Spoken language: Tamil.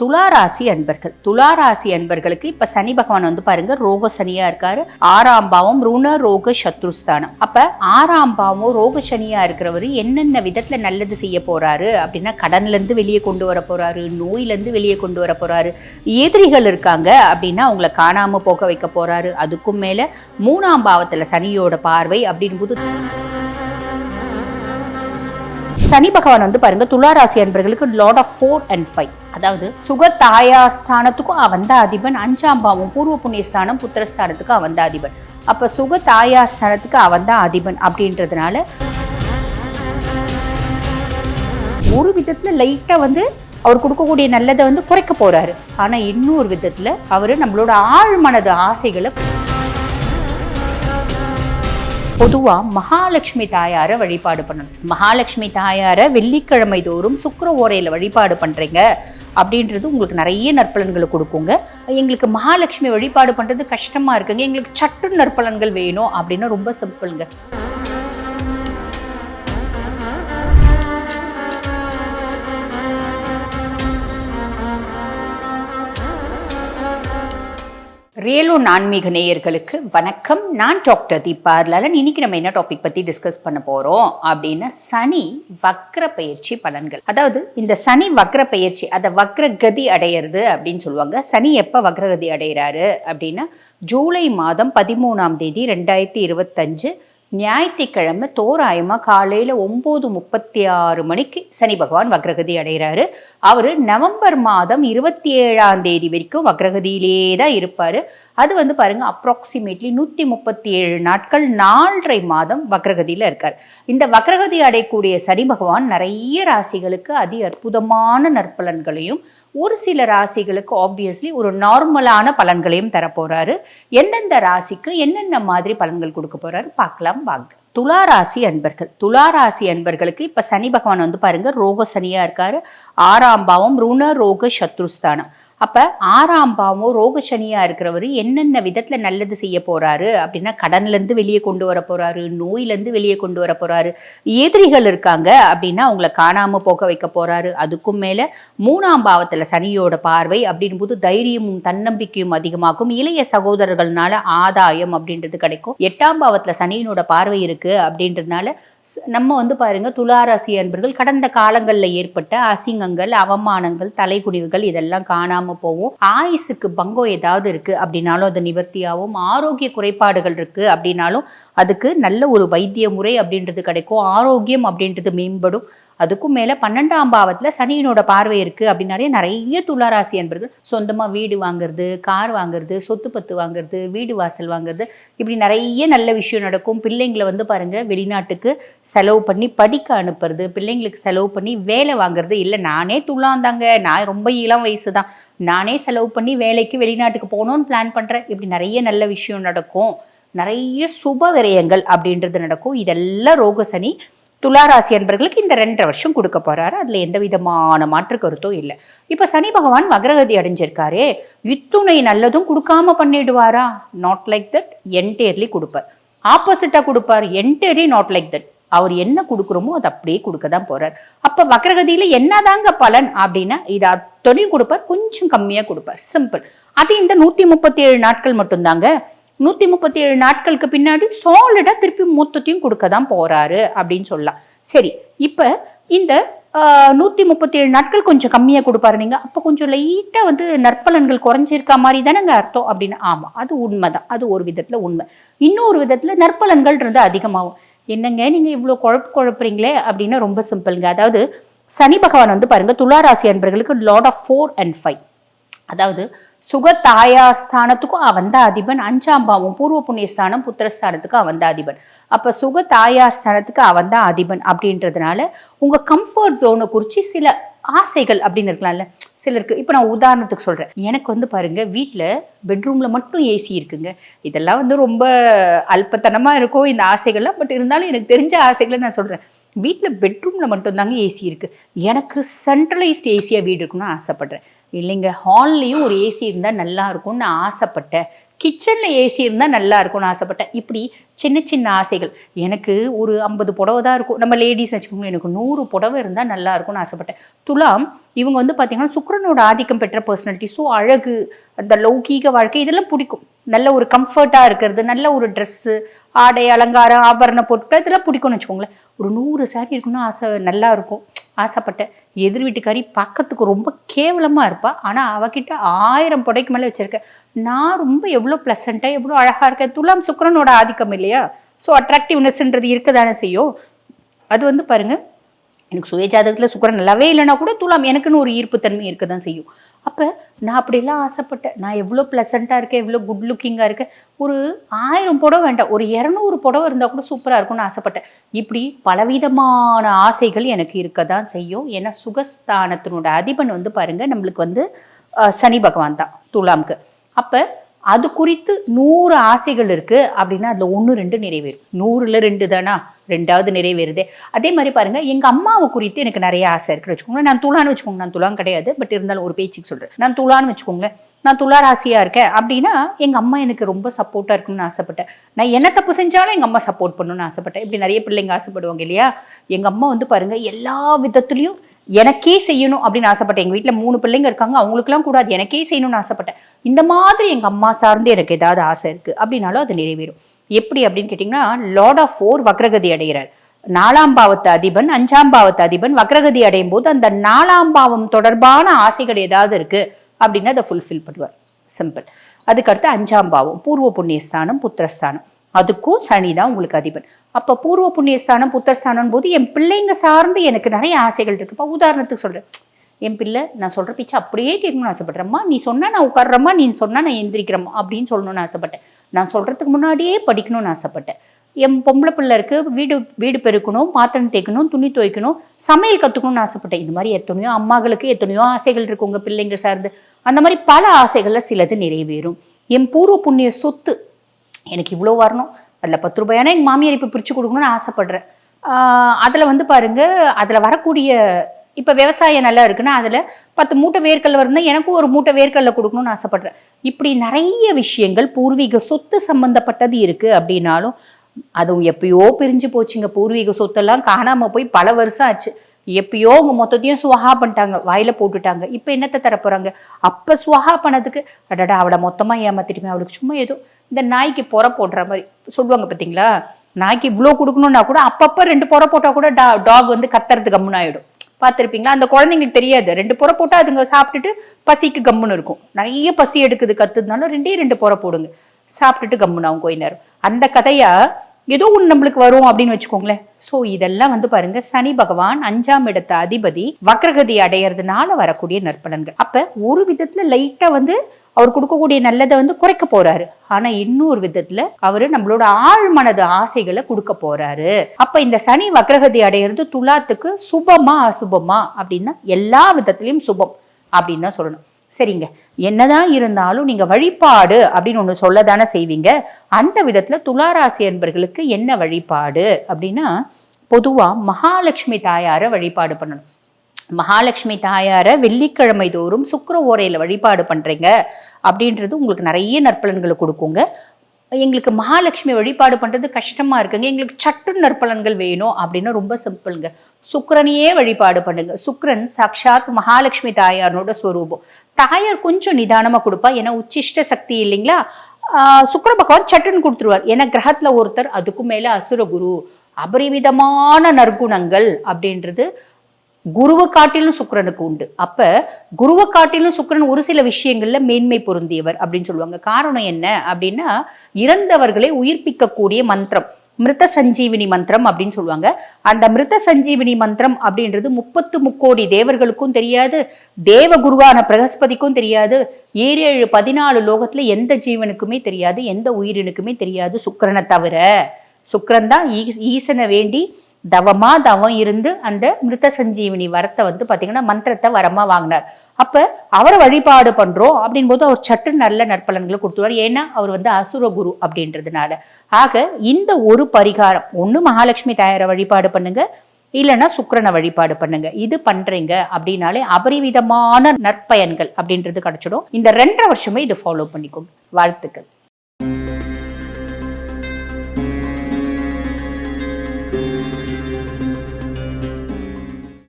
துளாராசி அன்பர்கள், துளாராசி அன்பர்களுக்கு இப்ப சனி பகவான் வந்து பாருங்க ரோக சனியா இருக்காரு. 6ஆம் பாவம் ருண ரோக சத்ருஸ்தானம். அப்ப 6ஆம் பாவம் ரோக சனியா இருக்கிறவரு என்னென்ன விதத்துல நல்லது செய்ய போறாரு அப்படின்னா, கடன்ல இருந்து வெளியே கொண்டு வர போறாரு, நோயில இருந்து வெளியே கொண்டு வர போறாரு, எதிரிகள் இருக்காங்க அப்படின்னா அவங்களை காணாம போக வைக்க போறாரு. அதுக்கும் மேல 3ஆம் பாவத்துல சனியோட பார்வை அப்படின்னு போது சனி பகவான் வந்து பாருங்க துளாராசி அன்பர்களுக்கு லார்ட் ஆஃப் 4 and 5, அதாவது சுக தாயார் ஸ்தானத்துக்கும் அவன் தான் அதிபன். 5ஆம் பாவம் பூர்வ புண்ணிய ஸ்தானம் புத்திரஸ்தானத்துக்கு அவன் தான் அதிபன். அப்ப சுக தாயார் ஸ்தானத்துக்கு அவன் தான் அதிபன் அப்படின்றதுனால ஒரு விதத்துல லைட்டா வந்து அவர் கொடுக்கக்கூடிய நல்லதை வந்து குறைக்க போறாரு. ஆனா இன்னொரு விதத்துல அவரு நம்மளோட ஆழ்மனது ஆசைகளை பொதுவா மகாலட்சுமி தாயாரை வழிபாடு பண்ணணும். மகாலட்சுமி தாயாரை வெள்ளிக்கிழமை தோறும் சுக்கிர ஓரையில வழிபாடு பண்றீங்க அப்படின்றது உங்களுக்கு நிறைய நற்பலன்களை கொடுக்குங்க. எங்களுக்கு மகாலட்சுமி வழிபாடு பண்றது கஷ்டமா இருக்குங்க, எங்களுக்கு சட்டு நற்பலன்கள் வேணும் அப்படின்னா ரொம்ப சிம்பிளுங்க. ரியலோன் ஆன்மீக நேயர்களுக்கு வணக்கம். நான் டாக்டர் தீபா லலன். இன்னைக்கு நம்ம என்ன டாபிக் பத்தி டிஸ்கஸ் பண்ண போறோம் அப்படின்னா, சனி வக்ர பயிற்சி பலன்கள். அதாவது இந்த சனி வக்ர பயிற்சி, அதை வக்ர கதி அடையிறது அப்படின்னு சொல்லுவாங்க. சனி எப்ப வக்ரகதி அடைகிறாரு அப்படின்னா, ஜூலை மாதம் 13ஆம் தேதி 2025 ஞாயிற்றுக்கிழமை தோராயமாக காலையில் 9:36 மணிக்கு சனி பகவான் வக்ரகதி அடைகிறாரு. அவர் நவம்பர் மாதம் 27ஆம் தேதி வரைக்கும் வக்ரகதியிலே தான் இருப்பார். அது வந்து பாருங்க அப்ராக்சிமேட்லி 137 நாட்கள், 4.5 மாதம் வக்ரகதியில் இருக்கார். இந்த வக்ரகதி அடையக்கூடிய சனி பகவான் நிறைய ராசிகளுக்கு அதி அற்புதமான நற்பலன்களையும், ஒரு சில ராசிகளுக்கு ஆப்வியஸ்லி ஒரு நார்மலான பலன்களையும் தரப்போறாரு. எந்தெந்த ராசிக்கு என்னென்ன மாதிரி பலன்கள் கொடுக்க போறாரு பார்க்கலாம் வாங்க. துளாராசி அன்பர்கள், துளாராசி அன்பர்களுக்கு இப்ப சனி பகவான் வந்து பாருங்க ரோக சனியா இருக்காரு. 6ஆம் பாவம் ருண ரோக சத்ருஸ்தானம். அப்ப 6ஆம் பாவம் ரோக சனியா இருக்கிறவரு என்னென்ன விதத்துல நல்லது செய்ய போறாரு அப்படின்னா, கடன்ல இருந்து வெளியே கொண்டு வர போறாரு, நோயில இருந்து வெளியே கொண்டு வர போறாரு, எதிரிகள் இருக்காங்க அப்படின்னா அவங்களை காணாம போக வைக்க போறாரு. அதுக்கும் மேல 3ஆம் பாவத்துல சனியோட பார்வை அப்படின்னு போது தைரியமும் தன்னம்பிக்கையும் அதிகமாகும். இளைய சகோதரர்கள்னால ஆதாயம் அப்படின்றது கிடைக்கும். 8ஆம் பாவத்துல சனியினோட பார்வை இருக்கு அப்படின்றதுனால நம்ம வந்து பாருங்க துளாராசி அன்பர்கள் கடந்த காலங்களில் ஏற்பட்ட அசிங்கங்கள், அவமானங்கள், தலைகுனிவுகள் இதெல்லாம் காணாம போகும். ஆயுசுக்கு பங்கம் ஏதாவது இருக்கு அப்படின்னாலும் அது நிவர்த்தியாகும். ஆரோக்கிய குறைபாடுகள் இருக்கு அப்படின்னாலும் அதுக்கு நல்ல ஒரு வைத்திய முறை அப்படின்றது கிடைக்கும். ஆரோக்கியம் அப்படின்றது மேம்படும். அதுக்கும் மேல 12ஆம் பாவத்துல சனியினோட பார்வை இருக்கு அப்படின்னாலே நிறைய துளாராசி என்பர்கள் சொந்தமா வீடு வாங்குறது, கார் வாங்குறது, சொத்து பத்து வாங்குறது, வீடு வாசல் வாங்குறது, இப்படி நிறைய நல்ல விஷயம் நடக்கும். பிள்ளைங்களை வந்து பாருங்க வெளிநாட்டுக்கு செலவு பண்ணி படிக்க அனுப்புறது, பிள்ளைங்களுக்கு செலவு பண்ணி வேலை வாங்குறது. இல்லை நானே துளாந்தாங்க, நான் ரொம்ப இளம் வயசு தான், நானே செலவு பண்ணி வேலைக்கு வெளிநாட்டுக்கு போகணும்னு பிளான் பண்றேன். இப்படி நிறைய நல்ல விஷயம் நடக்கும். நிறைய சுப விரயங்கள் அப்படின்றது நடக்கும். இதெல்லாம் ரோக சனி துளாராசி அன்பர்களுக்கு இந்த 2.5 வருஷம் கொடுக்க போறாரு. அதுல எந்த விதமான மாற்று கருத்தும் இல்லை. இப்ப சனி பகவான் வக்ரகதி அடைஞ்சிருக்காரே, இத்துணை நல்லதும் கொடுக்காம பண்ணிடுவாரா? Not like that. என்டையர்லி கொடுப்பார். ஆப்போசிட்டா கொடுப்பார். Entirely not like that. அவர் என்ன கொடுக்குறோமோ அது அப்படியே கொடுக்க தான் போறார். அப்ப வக்ரகதியில என்னதாங்க பலன் அப்படின்னா, இது அத்தனையும் கொடுப்பார், கொஞ்சம் கம்மியா கொடுப்பார். சிம்பிள். அது இந்த 137 நாட்கள் மட்டும்தாங்க. 137 நாட்களுக்கு பின்னாடி சாலிடா திருப்பி மொத்தத்தையும் கொடுக்க தான் போறாரு அப்படின்னு சொல்லலாம். சரி, இப்ப இந்த 137 நாட்கள் கொஞ்சம் கம்மியா கொடுப்பாரு. நீங்க அப்ப கொஞ்சம் லைட்டா வந்து நற்பலன்கள் குறைஞ்சிருக்க மாதிரி தானேங்க அர்த்தம் அப்படின்னு. ஆமா, அது உண்மைதான். அது ஒரு விதத்துல உண்மை. இன்னொரு விதத்துல நற்பலன்கள் இருந்து அதிகமாகும். என்னங்க நீங்க இவ்வளவு குழப்புறீங்களே அப்படின்னா ரொம்ப சிம்பிள்ங்க. அதாவது சனி பகவான் வந்து பாருங்க துளாராசி அன்பர்களுக்கு லார்ட் ஆஃப் 4 and 5, அதாவது சுக தாயார் ஸ்தானத்துக்கும் அவன் தான் அதிபன். 5ஆம் பாவம் பூர்வ புண்ணிய ஸ்தானம் புத்திரஸ்தானத்துக்கு அவன் தான் அதிபன். அப்ப சுக தாயார் ஸ்தானத்துக்கு அவன் தான் அதிபன் அப்படின்றதுனால உங்க கம்ஃபர்ட் ஜோனை குறித்து சில ஆசைகள் அப்படின்னு இருக்கலாம்ல சிலருக்கு. இப்போ நான் உதாரணத்துக்கு சொல்றேன். எனக்கு வந்து பாருங்க வீட்டில் பெட்ரூம்ல மட்டும் ஏசி இருக்குங்க. இதெல்லாம் வந்து ரொம்ப அல்பத்தனமா இருக்கும் இந்த ஆசைகள்லாம். பட் இருந்தாலும் எனக்கு தெரிஞ்ச ஆசைகளை நான் சொல்றேன். வீட்டில் பெட்ரூமில் மட்டும்தாங்க ஏசி இருக்குது. எனக்கு சென்ட்ரலைஸ்ட் ஏசியாக வீடு இருக்குன்னு ஆசைப்பட்றேன். இல்லைங்க, ஹால்லையும் ஒரு ஏசி இருந்தால் நல்லா இருக்கும்னு நான் ஆசைப்பட்டேன். கிச்சனில் ஏசி இருந்தால் நல்லா இருக்கும்னு ஆசைப்பட்டேன். இப்படி சின்ன சின்ன ஆசைகள். எனக்கு ஒரு 50 புடவை தான் இருக்கும். நம்ம லேடிஸ் வச்சுக்கோங்க, எனக்கு 100 புடவை இருந்தால் நல்லா இருக்கும்னு ஆசைப்பட்டேன். துலாம் இவங்க வந்து பார்த்தீங்கன்னா சுக்கிரனோட ஆதிக்கம் பெற்ற பர்சனாலிட்டி. ஸோ அழகு, அந்த லௌகீக வாழ்க்கை இதெல்லாம் பிடிக்கும். நல்ல ஒரு கம்ஃபர்ட்டாக இருக்கிறது, நல்ல ஒரு ட்ரெஸ்ஸு, ஆடை அலங்காரம், ஆபரண பொருட்கள் இதெல்லாம் பிடிக்கும்னு வச்சுக்கோங்களேன். ஒரு 100 சாரி இருக்குன்னு நல்லா இருக்கும் ஆசைப்பட்டேன். எதிர் வீட்டுக்காரி பார்க்கறதுக்கு ரொம்ப கேவலமாக இருப்பாள். ஆனால் அவகிட்ட 1000 புடைக்கு மேலே வச்சுருக்கேன். நான் ரொம்ப எவ்வளோ ப்ளசண்ட்டாக எவ்வளோ அழகாக இருக்கேன். துலாம் சுக்கிரனோட ஆதிக்கம் இல்லையா? ஸோ அட்ராக்டிவ்னஸ்ன்றது இருக்க தானே செய்யும். அது வந்து பாருங்கள், எனக்கு சுயஜாதகத்தில் சுக்கிரன் நல்லாவே இல்லைன்னா கூட துலாம் எனக்குன்னு ஒரு ஈர்ப்புத்தன்மை இருக்க தான் செய்யும். அப்போ நான் அப்படிலாம் ஆசைப்பட்டேன். நான் எவ்வளோ ப்ளசண்ட்டாக இருக்கேன், எவ்வளோ குட் லுக்கிங்காக இருக்கேன். ஒரு 1000 புடவை வேண்டாம், ஒரு 200 புடவை இருந்தால் கூட சூப்பராக இருக்கும்னு ஆசைப்பட்டேன். இப்படி பலவிதமான ஆசைகள் எனக்கு இருக்க தான் செய்யும். ஏன்னா சுகஸ்தானத்தினோட அதிபன் வந்து பாருங்கள் நம்மளுக்கு வந்து சனி பகவான் தான் துலாமுக்கு. அப்போ அது குறித்து 100 ஆசைகள் இருக்குது அப்படின்னா அதில் 1 2 நிறைவேறும். 100ல் 2 தானா, 2வது நிறைவேறுதே. அதே மாதிரி பாருங்கள், எங்கள் அம்மாவை குறித்து எனக்கு நிறைய ஆசை இருக்குன்னு வச்சுக்கோங்க. நான் துலான்னு வச்சுக்கோங்க, நான் துலாம் கிடையாது, பட் இருந்தாலும் ஒரு பேச்சுக்கு சொல்கிறேன். நான் துலான்னு வச்சுக்கோங்க, நான் துலா ராசியாக இருக்கேன் அப்படின்னா எங்கள் அம்மா எனக்கு ரொம்ப சப்போர்ட்டாக இருக்குன்னு ஆசைப்பட்டேன். நான் என்ன தப்பு செஞ்சாலும் எங்கள் அம்மா சப்போர்ட் பண்ணணும்னு ஆசைப்பட்டேன். இப்படி நிறைய பிள்ளைங்க ஆசைப்படுவாங்க இல்லையா? எங்கள் அம்மா வந்து பாருங்கள் எல்லா விதத்துலேயும் எனக்கே செய்யணும் அப்படின்னு ஆசைப்பட்டேன். எங்கள் வீட்டில் 3 பிள்ளைங்க இருக்காங்க, அவங்களுக்குலாம் கூட அது எனக்கே செய்யணும்னு ஆசைப்பட்டேன். இந்த மாதிரி எங்கள் அம்மா சார்ந்து எனக்கு ஏதாவது ஆசை இருக்குது அப்படின்னாலும் அது நிறைவேறும். எப்படி அப்படின்னு கேட்டிங்கன்னா, லார்ட் ஆஃப் 4 வக்ரகதி அடைகிறார். 4ஆம் பாவத்து அதிபன் 5ஆம் பாவத்து அதிபன் வக்ரகதி அடையும் போது அந்த 4ஆம் பாவம் தொடர்பான ஆசைகள் ஏதாவது இருக்குது அப்படின்னா அதை ஃபுல்ஃபில் பண்ணுவார். சிம்பிள். அதுக்கடுத்து 5ஆம் பாவம் பூர்வ புண்ணியஸ்தானம், புத்திரஸ்தானம். அதுக்கும் சனி தான் உங்களுக்கு அதிபன். அப்போ பூர்வ புண்ணியஸ்தானம் புத்திரஸ்தானம் போது என் பிள்ளைங்க சார்ந்து எனக்கு நிறைய ஆசைகள் இருக்கு. இப்போ உதாரணத்துக்கு சொல்கிறேன், என் பிள்ளை நான் சொல்கிற பேச்சு அப்படியே கேட்கணும்னு ஆசைப்பட்றேம்மா, நீ சொன்னால் நான் உட்கார்றம்மா, நீ சொன்னால் நான் எந்திரிக்கிறேம்மா அப்படின்னு சொல்லணும்னு ஆசைப்பட்டேன். நான் சொல்கிறதுக்கு முன்னாடியே படிக்கணும்னு ஆசைப்பட்டேன். என் பொம்பளை பிள்ளை இருக்குது, வீடு பெருக்கணும், பாத்திரம் தேய்க்கணும், துணி துவைக்கணும், சமையல் கற்றுக்கணும்னு ஆசைப்பட்டேன். இந்த மாதிரி எத்தனையோ அம்மாக்களுக்கு எத்தனையோ ஆசைகள் இருக்கு உங்கள் பிள்ளைங்க சார்ந்து. அந்த மாதிரி பல ஆசைகளில் சிலது நிறைவேறும். என் பூர்வ புண்ணிய சொத்து எனக்கு இவ்வளோ வரணும், அதில் 10 ரூபாயானா எங்கள் மாமியார் இப்போ பிரித்து கொடுக்கணும்னு ஆசைப்பட்றேன். அதில் வந்து பாருங்கள், அதில் வரக்கூடிய இப்போ விவசாயம் நல்லா இருக்குன்னா அதில் 10 மூட்டை வேர்க்கல்ல இருந்தால் எனக்கும் ஒரு மூட்டை வேர்க்கல்ல கொடுக்கணும்னு ஆசைப்பட்றேன். இப்படி நிறைய விஷயங்கள் பூர்வீக சொத்து சம்மந்தப்பட்டது இருக்குது. அப்படின்னாலும் அதுவும் எப்பயோ பிரிஞ்சு போச்சுங்க. பூர்வீக சொத்தெல்லாம் காணாமல் போய் பல வருஷம் ஆச்சு. எப்பயோ அவங்க மொத்தத்தையும் சுவஹா பண்ணிட்டாங்க, வாயில போட்டுட்டாங்க. இப்போ என்னத்தை தரப்போறாங்க? அப்போ சுவஹா பண்ணதுக்கு அடடா அவளை மொத்தமாக ஏமாத்திட்டுமே, அவளுக்கு சும்மா ஏதோ இந்த நாய்க்கு புற போடுற மாதிரி சொல்லுவாங்க பார்த்தீங்களா? நாய்க்கு இவ்வளோ கொடுக்கணும்னா கூட அப்பப்போ 2 புற போட்டால் கூட டாக் வந்து கத்துறது கம்முன்னு ஆகிடும். பார்த்துருப்பீங்களா? அந்த குழந்தைங்களுக்கு தெரியாது, 2 புற போட்டால் அதுங்க சாப்பிட்டுட்டு பசிக்கு கம்முன்னு இருக்கும். நிறைய பசி எடுக்குது கத்துதுனால 2 புற போடுங்க, சாப்பிட்டுட்டு கம்முன்னு அவங்க கொஞ்ச நேரம். அந்த கதையா ஏதோ ஒன்று நம்மளுக்கு வரும் அப்படின்னு வச்சுக்கோங்களேன். ஸோ இதெல்லாம் வந்து பாருங்க, சனி பகவான் 5ஆம் இடத்த அதிபதி வக்ரகதி அடையிறதுனால வரக்கூடிய நற்பலன்கள். அப்ப ஒரு விதத்துல லைட்டா வந்து அவர் கொடுக்கக்கூடிய நல்லதை வந்து குறைக்க போறாரு. ஆனா இன்னொரு விதத்துல அவரு நம்மளோட ஆழ்மனது ஆசைகளை கொடுக்க போறாரு. அப்ப இந்த சனி வக்ரகதி அடையிறது துலாத்துக்கு சுபமா அசுபமா அப்படின்னா எல்லா விதத்திலையும் சுபம் அப்படின்னு தான் சொல்லணும். சரிங்க, என்னதான் இருந்தாலும் நீங்க வழிபாடு அப்படின்னு ஒண்ணு சொல்லதானே செய்வீங்க. அந்த விதத்துல துளாராசி என்பர்களுக்கு என்ன வழிபாடு அப்படின்னா, பொதுவா மகாலட்சுமி தாயாரை வழிபாடு பண்ணணும். மகாலட்சுமி தாயாரை வெள்ளிக்கிழமை தோறும் சுக்கிர ஓரையில வழிபாடு பண்றீங்க அப்படின்றது உங்களுக்கு நிறைய நற்பலன்களை கொடுக்குங்க. எங்களுக்கு மகாலட்சுமி வழிபாடு பண்றது கஷ்டமா இருக்குங்க, எங்களுக்கு சட்டு நற்பலன்கள் வேணும் அப்படின்னா ரொம்ப சிம்பிளுங்க, சுக்கிரனையே வழிபாடு பண்ணுங்க. சுக்கிரன் சாக்ஷாத் மகாலட்சுமி தாயாரோட ஸ்வரூபம். தாயார் கொஞ்சம் நிதானமா கொடுப்பா, ஏன்னா உச்சிஷ்ட சக்தி இல்லைங்களா. சுக்கிர பகவான் சட்டுன்னு கொடுத்துருவார். ஏன்னா கிரகத்துல ஒருத்தர், அதுக்கும் மேல அசுர குரு, அபரிவிதமான நற்குணங்கள் அப்படின்றது குருவை காட்டிலும் சுக்கிரனுக்கு உண்டு. அப்ப குருவை காட்டிலும் சுக்கிரன் ஒரு சில விஷயங்கள்ல மேன்மை பொருந்தியவர் அப்படின்னு சொல்லுவாங்க. காரணம் என்ன அப்படின்னா, இறந்தவர்களை உயிர்ப்பிக்கக்கூடிய மந்திரம் மிருத சஞ்சீவினி மந்திரம் அப்படின்னு சொல்லுவாங்க. அந்த மிருத சஞ்சீவினி மந்திரம் அப்படின்றது 30 முக்கோடி தேவர்களுக்கும் தெரியாது, தேவ குருவான பிரகஸ்பதிக்கும் தெரியாது, 7 14 லோகத்துல எந்த ஜீவனுக்குமே தெரியாது, எந்த உயிரினுக்குமே தெரியாது, சுக்கிரனை தவிர. சுக்கிரன் தான் ஈசனை வேண்டி தவம் இருந்து அந்த மிருத சஞ்சீவினி வரத்தை வந்து பாத்தீங்கன்னா மந்திரத்தை வரமா வாங்கினார். அப்ப அவரை வழிபாடு பண்றோம் அப்படின் போது அவர் சட்டு நல்ல நற்பலன்களை கொடுத்துருவார். ஏன்னா அவர் வந்து அசுர குரு அப்படின்றதுனால. ஆக இந்த ஒரு பரிகாரம், ஒண்ணு மகாலட்சுமி தாயாரை வழிபாடு பண்ணுங்க, இல்லைன்னா சுக்கிரனை வழிபாடு பண்ணுங்க. இது பண்றீங்க அப்படின்னாலே அபரிவிதமான நற்பயன்கள் அப்படின்றது கிடைச்சிடும். இந்த 2.5 வருஷமே இதை ஃபாலோ பண்ணிக்கோங்க. வாழ்த்துக்கள்.